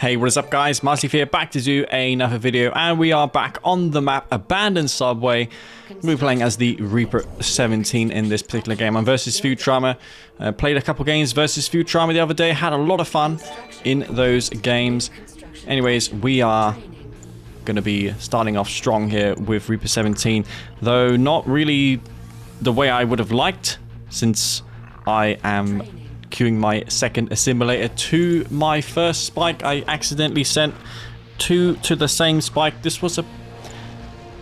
Hey, what is up guys, Massive here, back to do another video, and we are back on the map Abandoned Subway. We're playing as the Reaper 17 in this particular game. I'm versus Futurama. Played a couple games versus Futurama the other day, had a lot of fun in those games. Anyways, we are going to be starting off strong here with Reaper 17, though not really the way I would have liked, since I am queuing my second assimilator to my first spike. I accidentally sent two to the same spike. This was a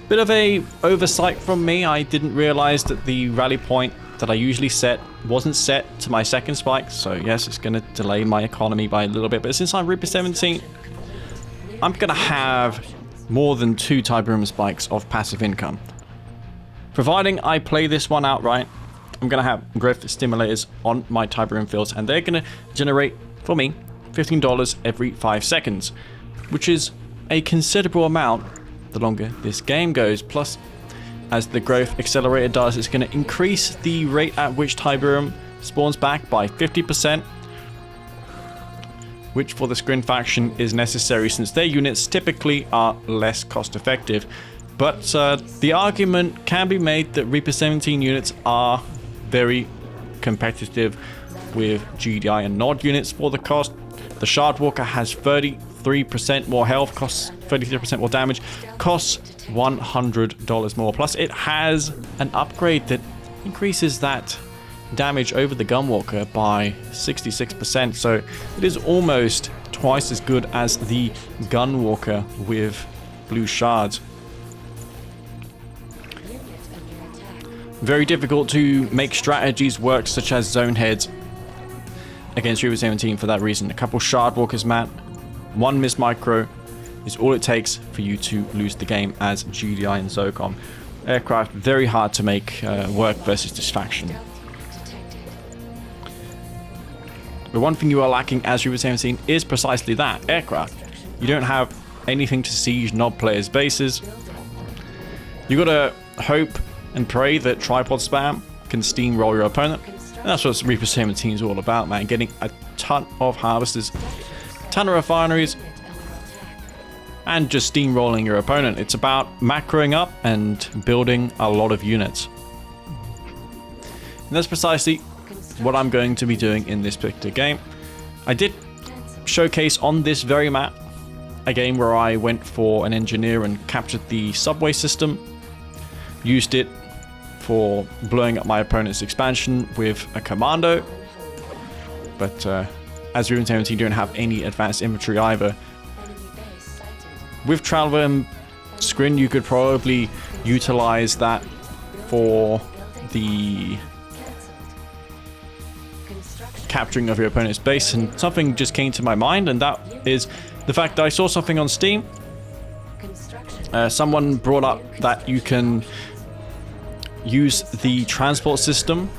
bit of a oversight from me. I didn't realize that the rally point that I usually set wasn't set to my second spike, so yes, it's going to delay my economy by a little bit, but since I'm Reaper 17, I'm going to have more than 2 type room spikes of passive income. Providing I play this one outright, I'm going to have growth stimulators on my type room fields, and they're going to generate, for me, $15 every 5 seconds, which is a considerable amount the longer this game goes. Plus, as the growth accelerator does, it's going to increase the rate at which type room spawns back by 50%, which for the Scrin faction is necessary since their units typically are less cost effective. But the argument can be made that Reaper 17 units are very competitive with GDI and Nod units for the cost. The Shard Walker has 33% more health, costs 33% more damage, costs $100 more. Plus it has an upgrade that increases that damage over the Gunwalker by 66%, so it is almost twice as good as the Gunwalker with blue shards. Very difficult to make strategies work, such as zone heads against Reaper 17 for that reason. A couple Shard Walkers, man, one miss micro is all it takes for you to lose the game as GDI and Zocom. Aircraft, very hard to make work versus this faction. The one thing you are lacking as Reaper 17 is precisely that, aircraft. You don't have anything to siege Nod players' bases. You gotta hope and pray that tripod spam can steamroll your opponent. And that's what Reaper 17 is all about, man. Getting a ton of harvesters, ton of refineries, and just steamrolling your opponent. It's about macroing up and building a lot of units. And that's precisely what I'm going to be doing in this particular game. I did showcase on this very map a game where I went for an engineer and captured the subway system. Used it for blowing up my opponent's expansion with a commando, but as Reaper 17 don't have any advanced infantry either. With Traveler and Scrin, you could probably utilize that for the capturing of your opponent's base, and something just came to my mind, and that is the fact that I saw something on Steam. Someone brought up that you can use the transport system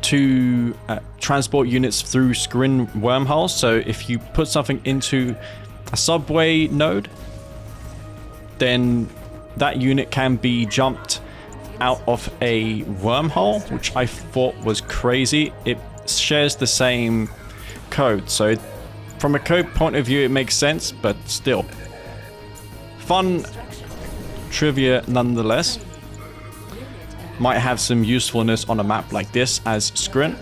to transport units through Scrin wormholes. So if you put something into a subway node, then that unit can be jumped out of a wormhole, which I thought was crazy. It shares the same code, so from a code point of view it makes sense, but still. Fun trivia nonetheless. Might have some usefulness on a map like this as Scrin.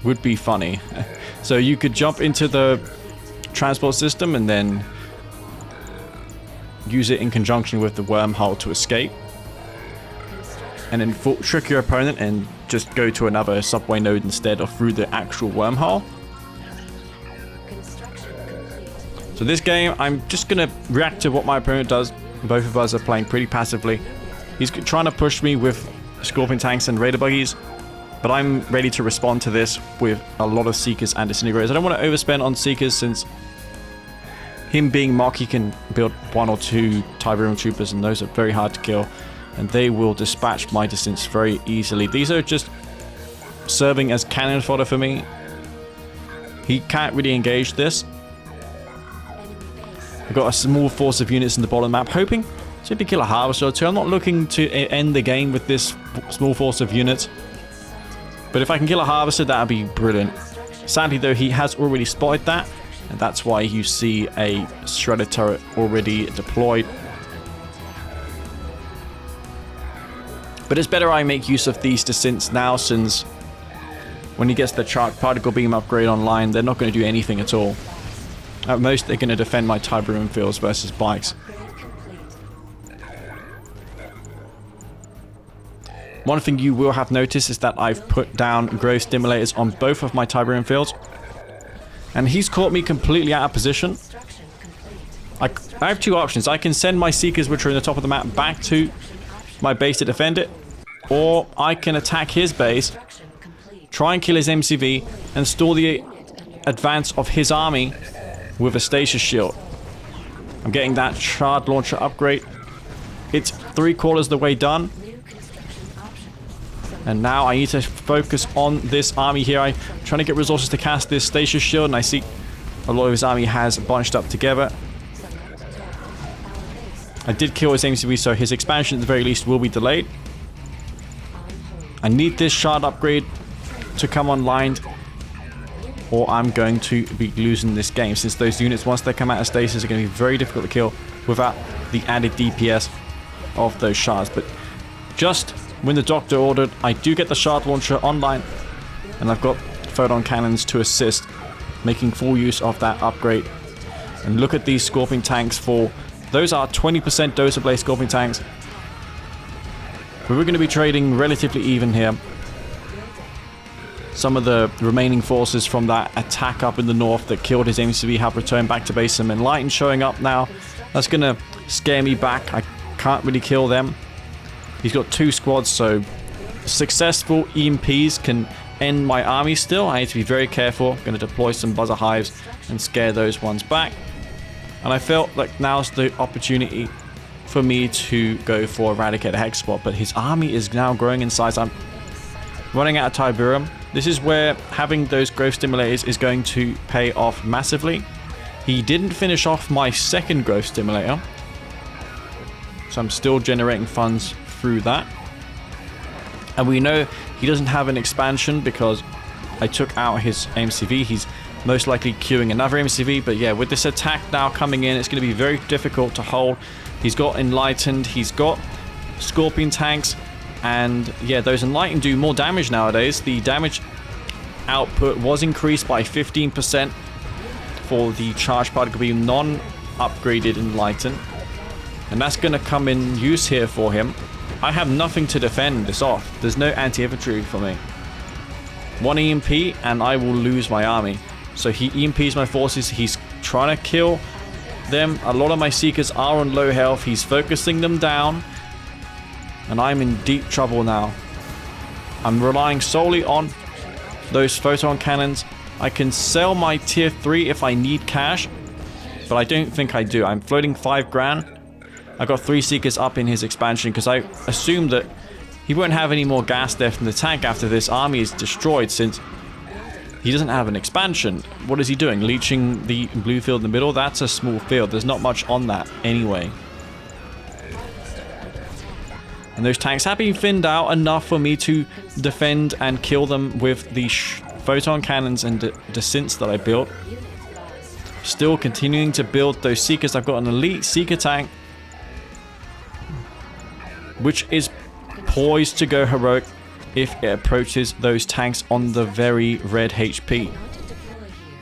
Would be funny. So you could jump into the transport system and then use it in conjunction with the wormhole to escape, and then trick your opponent and just go to another subway node instead of through the actual wormhole. So this game, I'm just going to react to what my opponent does. Both of us are playing pretty passively. He's trying to push me with Scorpion tanks and Raider buggies, but I'm ready to respond to this with a lot of Seekers and Disintegrators. I don't want to overspend on Seekers, since him being Mock, he can build 1 or 2 type room troopers, and those are very hard to kill, and they will dispatch my distance very easily. These are just serving as cannon fodder for me. He can't really engage this. I've got a small force of units in the bottom map, hoping So if you kill a Harvester or two, I'm not looking to end the game with this small force of units. But if I can kill a Harvester, that would be brilliant. Sadly though, he has already spotted that, and that's why you see a Shredder turret already deployed. But it's better I make use of these descents now, since when he gets the Charged Particle Beam upgrade online, they're not going to do anything at all. At most, they're going to defend my Tiberium fields versus bikes. One thing you will have noticed is that I've put down growth stimulators on both of my Tiberium fields. And he's caught me completely out of position. I have two options. I can send my Seekers, which are in the top of the map, back to my base to defend it. Or I can attack his base, try and kill his MCV, and stall the advance of his army with a stasis shield. I'm getting that Shard launcher upgrade. It's 3/4 the way done. And now I need to focus on this army here. I'm trying to get resources to cast this stasis shield, and I see a lot of his army has bunched up together. I did kill his MCV, so his expansion at the very least will be delayed. I need this Shard upgrade to come online, or I'm going to be losing this game, since those units, once they come out of stasis, are going to be very difficult to kill without the added DPS of those Shards. But just when the Doctor ordered, I do get the Shard launcher online, and I've got photon cannons to assist, making full use of that upgrade. And look at these Scorpion tanks for... Those are 20% Dozer Blade Scorpion tanks. But we're going to be trading relatively even here. Some of the remaining forces from that attack up in the north that killed his MCV have returned back to base. Some Enlightened showing up now. That's going to scare me back. I can't really kill them. He's got 2 squads, so successful EMPs can end my army still. I need to be very careful. I'm going to deploy some Buzzer Hives and scare those ones back. And I felt like now's the opportunity for me to go for Eradicate Hex spot, but his army is now growing in size. I'm running out of Tiberium. This is where having those growth stimulators is going to pay off massively. He didn't finish off my second growth stimulator, so I'm still generating funds through that. And we know he doesn't have an expansion because I took out his MCV. He's most likely queuing another MCV, but yeah, with this attack now coming in, it's going to be very difficult to hold. He's got Enlightened, he's got Scorpion tanks, and yeah, those Enlightened do more damage nowadays. The damage output was increased by 15% for the Charged Particle Beam non-upgraded Enlightened, and that's going to come in use here for him. I have nothing to defend this off. There's no anti-infantry for me. 1 EMP and I will lose my army. So he EMPs my forces, he's trying to kill them. A lot of my Seekers are on low health, he's focusing them down, and I'm in deep trouble now. I'm relying solely on those photon cannons. I can sell my tier 3 if I need cash, but I don't think I do. I'm floating 5 grand. I got 3 Seekers up in his expansion because I assumed that he won't have any more gas left in the tank after this army is destroyed, since he doesn't have an expansion. What is he doing? Leeching the blue field in the middle? That's a small field. There's not much on that anyway. And those tanks have been thinned out enough for me to defend and kill them with the photon cannons and descents that I built. Still continuing to build those Seekers. I've got an elite Seeker tank, which is poised to go heroic if it approaches those tanks on the very red HP.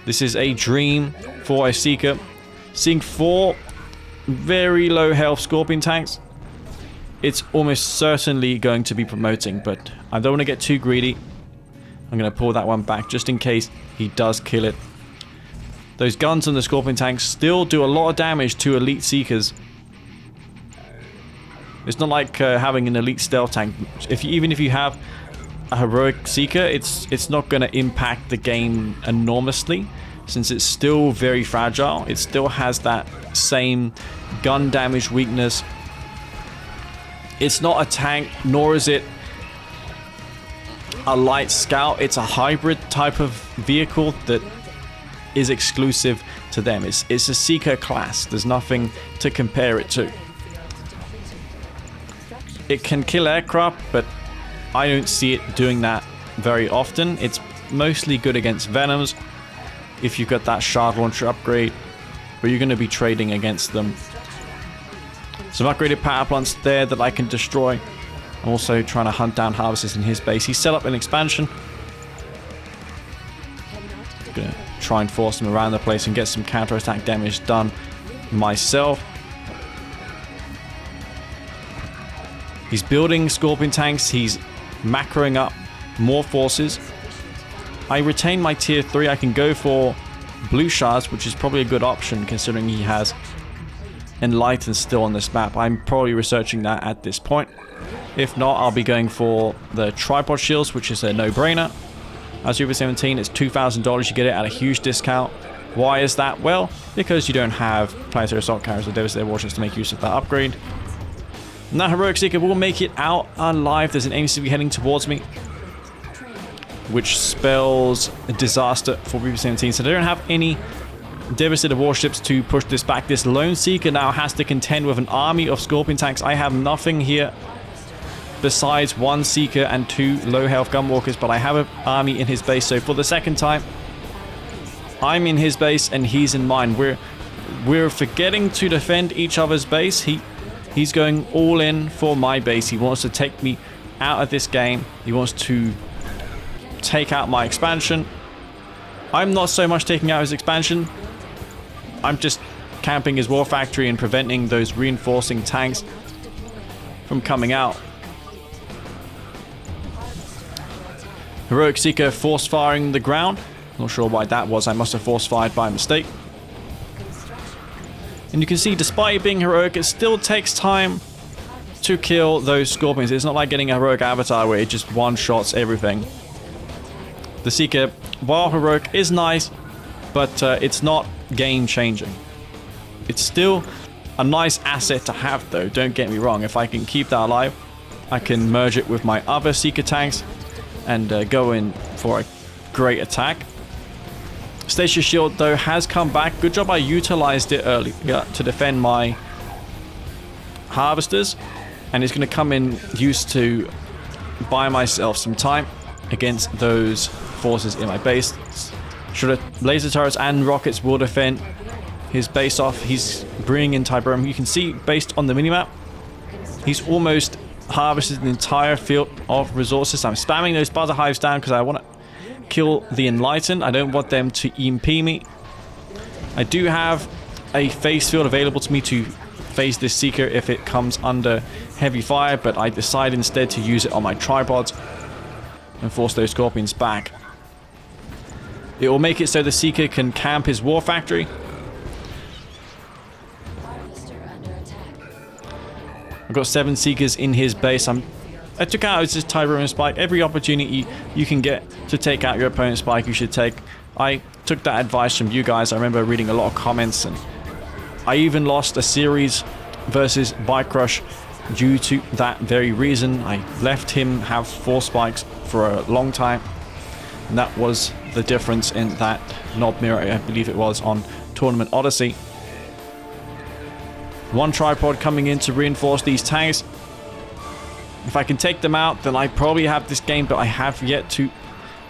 This is a dream for a Seeker. Seeing 4 very low health Scorpion tanks, it's almost certainly going to be promoting, but I don't want to get too greedy. I'm going to pull that one back just in case he does kill it. Those guns on the Scorpion tanks still do a lot of damage to elite Seekers. It's not like having an elite stealth tank. Even if you have a heroic Seeker, it's not going to impact the game enormously, since it's still very fragile. It still has that same gun damage weakness. It's not a tank, nor is it a light scout. It's a hybrid type of vehicle that is exclusive to them. It's a Seeker class. There's nothing to compare it to. It can kill aircraft, but I don't see it doing that very often. It's mostly good against Venoms if you've got that Shard launcher upgrade, but you're going to be trading against them. Some upgraded power plants there that I can destroy. I'm also trying to hunt down harvesters in his base. He's set up an expansion. Gonna try and force him around the place and get some counter-attack damage done myself. He's building Scorpion tanks. He's macroing up more forces. I retain my tier 3. I can go for blue shards, which is probably a good option considering he has Enlighten still on this map. I'm probably researching that at this point. If not, I'll be going for the tripod shields, which is a no-brainer. As Reaper 17, it's $2,000. You get it at a huge discount. Why is that? Well, because you don't have planetary assault carriers or devastator warships to make use of that upgrade. And that Heroic Seeker will make it out alive. There's an AMCV heading towards me, which spells a disaster for Reaper 17. So they don't have any devastator warships to push this back. This lone Seeker now has to contend with an army of Scorpion tanks. I have nothing here besides one Seeker and 2 low health gunwalkers, but I have an army in his base. So for the second time, I'm in his base and he's in mine. We're forgetting to defend each other's base. He's going all in for my base. He wants to take me out of this game. He wants to take out my expansion. I'm not so much taking out his expansion. I'm just camping his war factory and preventing those reinforcing tanks from coming out. Heroic Seeker force firing the ground. Not sure why that was. I must have force fired by mistake. And you can see, despite it being heroic, it still takes time to kill those Scorpions. It's not like getting a heroic avatar where it just one-shots everything. The Seeker, while heroic, is nice, but it's not game-changing. It's still a nice asset to have, though. Don't get me wrong. If I can keep that alive, I can merge it with my other Seeker tanks and go in for a great attack. Stasis Shield, though, has come back. Good job I utilized it early to defend my harvesters. And it's going to come in used to buy myself some time against those forces in my base. Should have laser turrets and rockets will defend his base off. He's bringing in Tiberium. You can see, based on the minimap, he's almost harvested the entire field of resources. I'm spamming those buzzer hives down because I want to kill the Enlightened. I don't want them to EMP me. I do have a phase field available to me to phase this Seeker if it comes under heavy fire, but I decide instead to use it on my tripods and force those Scorpions back. It will make it so the Seeker can camp his war factory. I've got 7 Seekers in his base. I took out his Tiberium Spike. Every opportunity you can get to take out your opponent's Spike, you should take. I took that advice from you guys. I remember reading a lot of comments, and I even lost a series versus Bike Crush due to that very reason. I left him have 4 spikes for a long time, and that was the difference in that Knob Mirror, I believe it was, on Tournament Odyssey. 1 tripod coming in to reinforce these tanks. If I can take them out, then I probably have this game, but I have yet to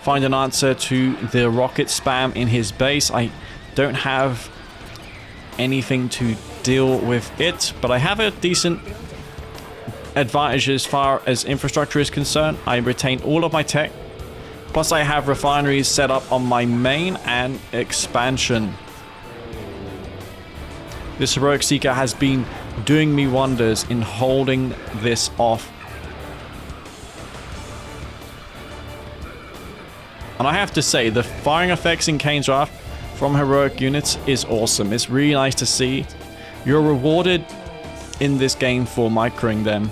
find an answer to the rocket spam in his base. I don't have anything to deal with it, but I have a decent advantage as far as infrastructure is concerned. I retain all of my tech, plus I have refineries set up on my main and expansion. This Heroic Seeker has been doing me wonders in holding this off. And I have to say, the firing effects in Kane's Wrath from heroic units is awesome. It's really nice to see. You're rewarded in this game for microing them.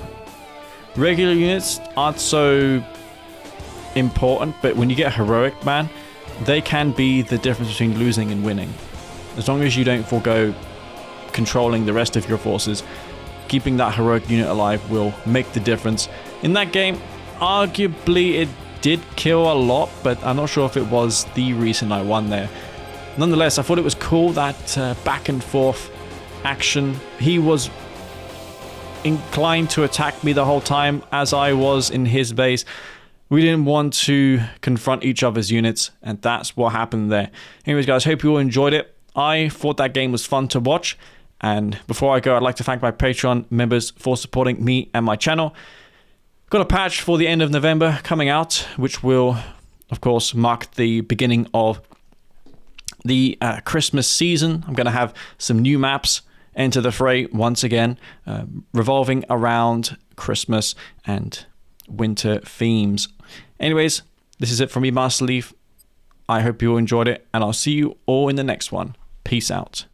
Regular units aren't so important, but when you get heroic, man, they can be the difference between losing and winning. As long as you don't forego controlling the rest of your forces, keeping that heroic unit alive will make the difference. In that game, arguably it did kill a lot, but I'm not sure if it was the reason I won there. Nonetheless, I thought it was cool, that back and forth action. He was inclined to attack me the whole time as I was in his base. We didn't want to confront each other's units, and that's what happened there. Anyways, guys, hope you all enjoyed it. I thought that game was fun to watch. And before I go, I'd like to thank my Patreon members for supporting me and my channel. Got a patch for the end of November coming out, which will, of course, mark the beginning of the Christmas season. I'm going to have some new maps enter the fray once again, revolving around Christmas and winter themes. Anyways, this is it from me, Master Leaf. I hope you all enjoyed it, and I'll see you all in the next one. Peace out.